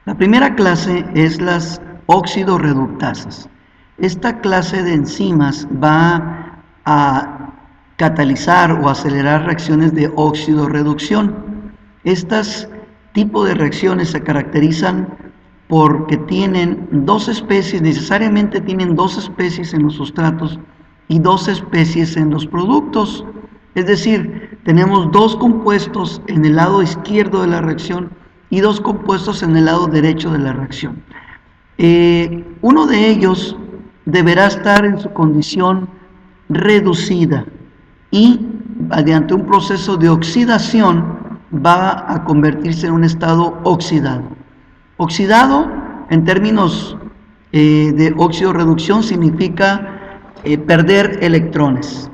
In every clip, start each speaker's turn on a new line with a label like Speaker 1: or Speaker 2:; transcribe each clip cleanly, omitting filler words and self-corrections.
Speaker 1: La primera clase es las oxidorreductasas. Esta clase de enzimas va a catalizar o acelerar reacciones de oxidorreducción. Estos tipos de reacciones se caracterizan porque tienen dos especies, necesariamente tienen dos especies en los sustratos y dos especies en los productos. Es decir, tenemos dos compuestos en el lado izquierdo de la reacción y dos compuestos en el lado derecho de la reacción. Uno de ellos deberá estar en su condición reducida y mediante un proceso de oxidación va a convertirse en un estado oxidado. Oxidado, en términos de oxidorreducción, significa perder electrones.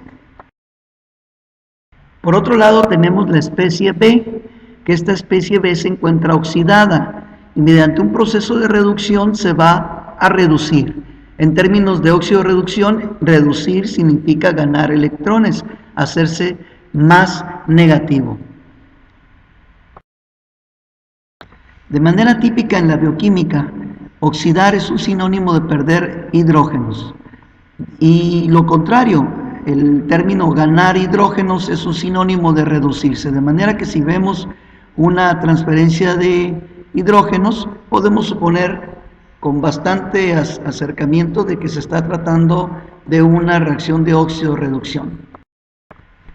Speaker 1: Por otro lado, tenemos la especie B, que esta especie B se encuentra oxidada y mediante un proceso de reducción se va a reducir. En términos de oxidorreducción, reducir significa ganar electrones, hacerse más negativo. De manera típica en la bioquímica, oxidar es un sinónimo de perder hidrógenos. Y lo contrario, el término ganar hidrógenos es un sinónimo de reducirse. De manera que si vemos una transferencia de hidrógenos, podemos suponer con bastante acercamiento de que se está tratando de una reacción de óxido-reducción.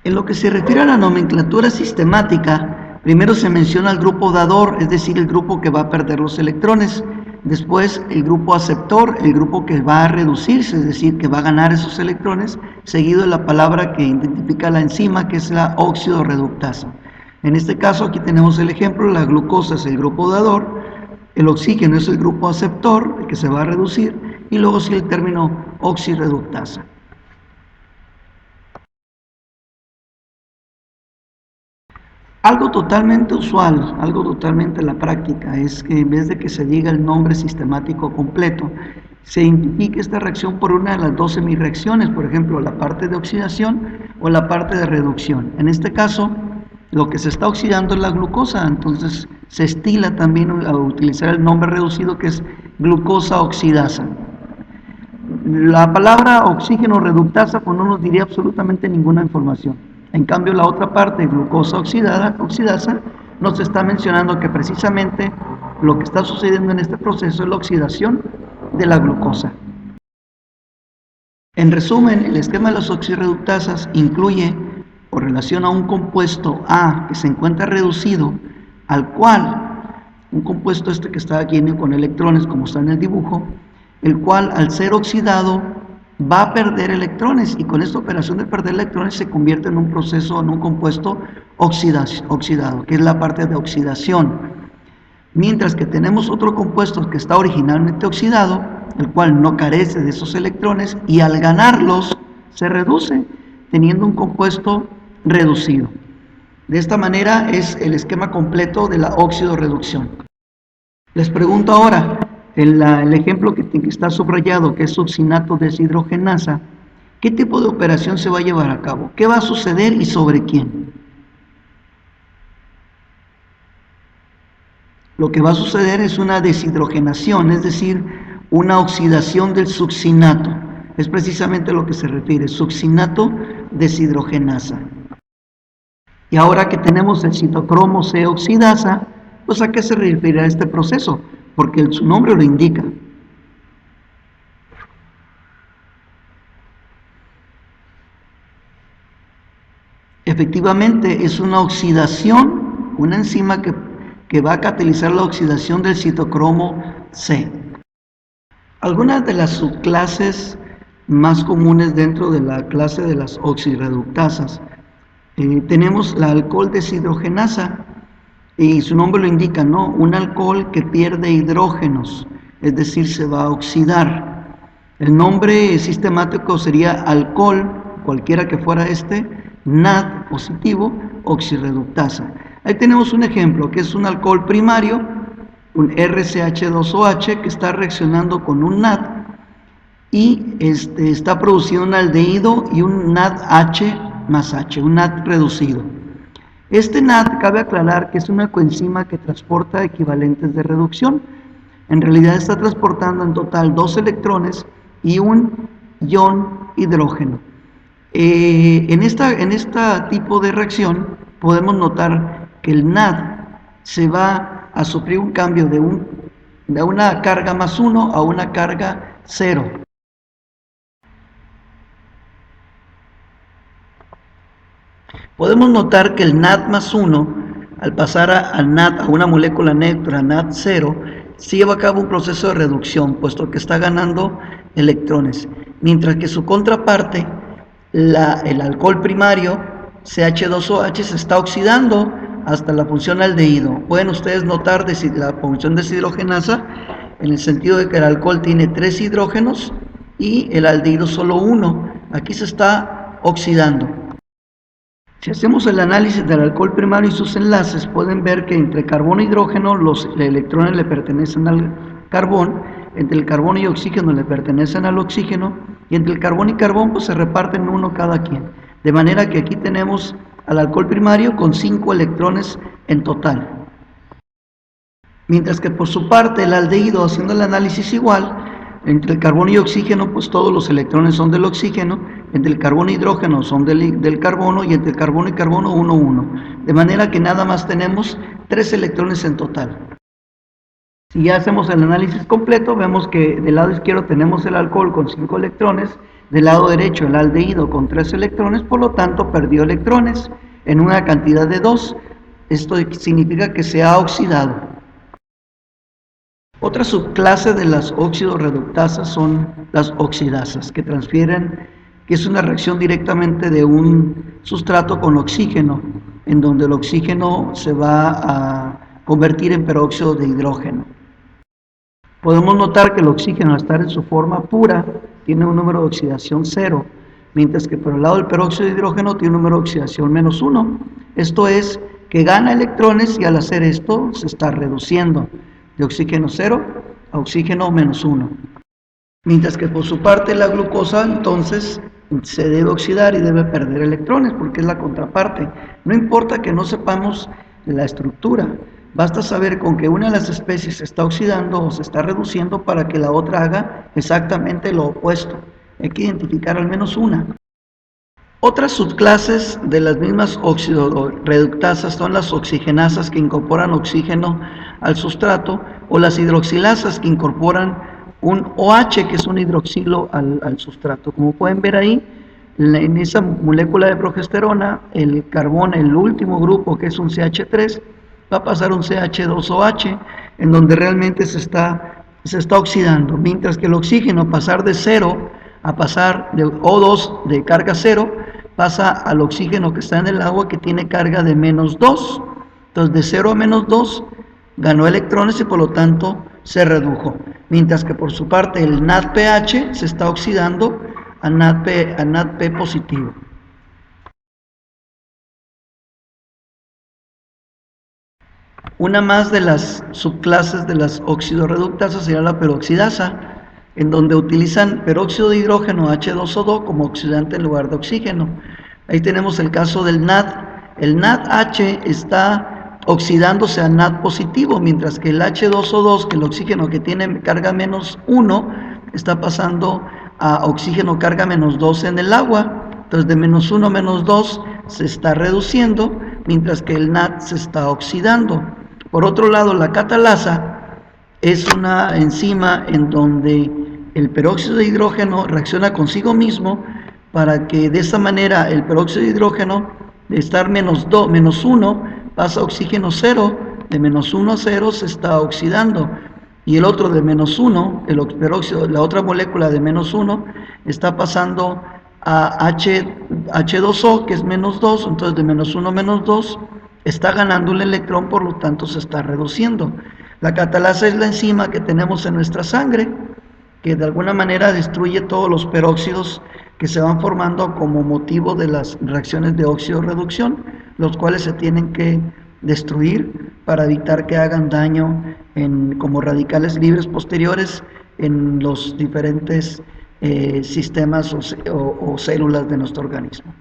Speaker 1: En lo que se refiere a la nomenclatura sistemática, primero se menciona el grupo dador, es decir, el grupo que va a perder los electrones. Después el grupo aceptor, el grupo que va a reducirse, es decir, que va a ganar esos electrones, seguido de la palabra que identifica la enzima, que es la óxido-reductasa. En este caso aquí tenemos el ejemplo, la glucosa es el grupo dador, el oxígeno es el grupo aceptor, el que se va a reducir, y luego sigue el término oxirreductasa. Algo totalmente usual, algo totalmente en la práctica, es que en vez de que se diga el nombre sistemático completo, se identifique esta reacción por una de las dos semireacciones, por ejemplo, la parte de oxidación o la parte de reducción. En este caso, lo que se está oxidando es la glucosa, entonces se estila también a utilizar el nombre reducido que es glucosa oxidasa. La palabra oxígeno reductasa pues no nos diría absolutamente ninguna información. En cambio, la otra parte, glucosa oxidasa, nos está mencionando que precisamente lo que está sucediendo en este proceso es la oxidación de la glucosa. En resumen, el esquema de las oxirreductasas incluye o relaciona un compuesto A que se encuentra reducido, al cual, un compuesto que está aquí con electrones como está en el dibujo, el cual al ser oxidado va a perder electrones y con esta operación de perder electrones se convierte en un proceso, en un compuesto oxidado, que es la parte de oxidación. Mientras que tenemos otro compuesto que está originalmente oxidado, el cual no carece de esos electrones y al ganarlos se reduce, teniendo un compuesto reducido. De esta manera es el esquema completo de la oxidorreducción. Les pregunto ahora, el ejemplo que está subrayado, que es succinato deshidrogenasa, ¿qué tipo de operación se va a llevar a cabo? ¿Qué va a suceder y sobre quién? Lo que va a suceder es una deshidrogenación, es decir, una oxidación del succinato. Es precisamente a lo que se refiere, succinato deshidrogenasa. Y ahora que tenemos el citocromo C oxidasa, pues ¿a qué se referirá este proceso? Porque su nombre lo indica. Efectivamente, es una oxidación, una enzima que va a catalizar la oxidación del citocromo C. Algunas de las subclases más comunes dentro de la clase de las oxirreductasas, tenemos la alcohol deshidrogenasa, y su nombre lo indica, ¿no? Un alcohol que pierde hidrógenos, es decir, se va a oxidar. El nombre sistemático sería alcohol, cualquiera que fuera NAD positivo, oxirreductasa. Ahí tenemos un ejemplo, que es un alcohol primario, un RCH2OH que está reaccionando con un NAD y está produciendo un aldehído y un NADH más H, un NAD reducido. Este NAD cabe aclarar que es una coenzima que transporta equivalentes de reducción, En realidad está transportando en total 2 electrones y un ion hidrógeno. En esta tipo de reacción podemos notar que el NAD se va a sufrir un cambio de una carga más 1 a una carga 0. Podemos notar que el NAD más 1, al pasar al NAD, a una molécula neutra, NAD 0, se lleva a cabo un proceso de reducción, puesto que está ganando electrones, mientras que su contraparte, el alcohol primario, CH2OH, se está oxidando hasta la función aldehído. Pueden ustedes notar la función deshidrogenasa en el sentido de que el alcohol tiene 3 hidrógenos y el aldehído solo 1. Aquí se está oxidando. Si hacemos el análisis del alcohol primario y sus enlaces, pueden ver que entre carbono e hidrógeno los electrones le pertenecen al carbón, entre el carbono y oxígeno le pertenecen al oxígeno, y entre el carbón y carbón pues se reparten uno cada quien. De manera que aquí tenemos al alcohol primario con 5 electrones en total. Mientras que por su parte el aldehído, haciendo el análisis igual, entre el carbono y oxígeno pues todos los electrones son del oxígeno, entre el carbono y hidrógeno son del carbono, y entre el carbono y carbono 1, 1. De manera que nada más tenemos 3 electrones en total. Si ya hacemos el análisis completo, vemos que del lado izquierdo tenemos el alcohol con 5 electrones, del lado derecho el aldehído con 3 electrones, por lo tanto perdió electrones en una cantidad de 2. Esto significa que se ha oxidado. Otra subclase de las óxido-reductasas son las oxidasas, que es una reacción directamente de un sustrato con oxígeno, en donde el oxígeno se va a convertir en peróxido de hidrógeno. Podemos notar que el oxígeno, al estar en su forma pura, tiene un número de oxidación 0, mientras que por el lado del peróxido de hidrógeno tiene un número de oxidación -1. Esto es que gana electrones y al hacer esto se está reduciendo de oxígeno 0 a oxígeno -1. Mientras que por su parte la glucosa entonces se debe oxidar y debe perder electrones porque es la contraparte. No importa que no sepamos la estructura, basta saber con que una de las especies se está oxidando o se está reduciendo para que la otra haga exactamente lo opuesto. Hay que identificar al menos una. Otras subclases de las mismas óxido-reductasas son las oxigenasas, que incorporan oxígeno al sustrato, o las hidroxilasas, que incorporan un OH, que es un hidroxilo al sustrato. Como pueden ver ahí, en esa molécula de progesterona, el carbón, el último grupo, que es un CH3, va a pasar un CH2OH, en donde realmente se está oxidando, mientras que el oxígeno, pasar de 0 a pasar de O2 de carga 0, pasa al oxígeno que está en el agua, que tiene carga de -2. Entonces de 0 a -2 ganó electrones y por lo tanto se redujo, mientras que por su parte el NADPH se está oxidando a NADP positivo. Una más de las subclases de las oxidorreductasas sería la peroxidasa, en donde utilizan peróxido de hidrógeno H2O2 como oxidante en lugar de oxígeno. Ahí tenemos el caso del NAD. El NADH está oxidándose a NAD positivo, mientras que el H2O2, que el oxígeno que tiene carga -1, está pasando a oxígeno carga -2 en el agua. Entonces de -1 a -2 se está reduciendo, mientras que el NAD se está oxidando. Por otro lado, la catalasa es una enzima en donde el peróxido de hidrógeno reacciona consigo mismo para que de esa manera el peróxido de hidrógeno, de estar -1, pasa a oxígeno 0, de -1 a 0 se está oxidando, y el otro de -1, el peróxido, la otra molécula de -1, está pasando a H2O, que es -2, entonces de -1 a -2 está ganando un electrón, por lo tanto se está reduciendo. La catalasa es la enzima que tenemos en nuestra sangre, que de alguna manera destruye todos los peróxidos que se van formando como motivo de las reacciones de óxido-reducción, los cuales se tienen que destruir para evitar que hagan daño como radicales libres posteriores en los diferentes sistemas o células de nuestro organismo.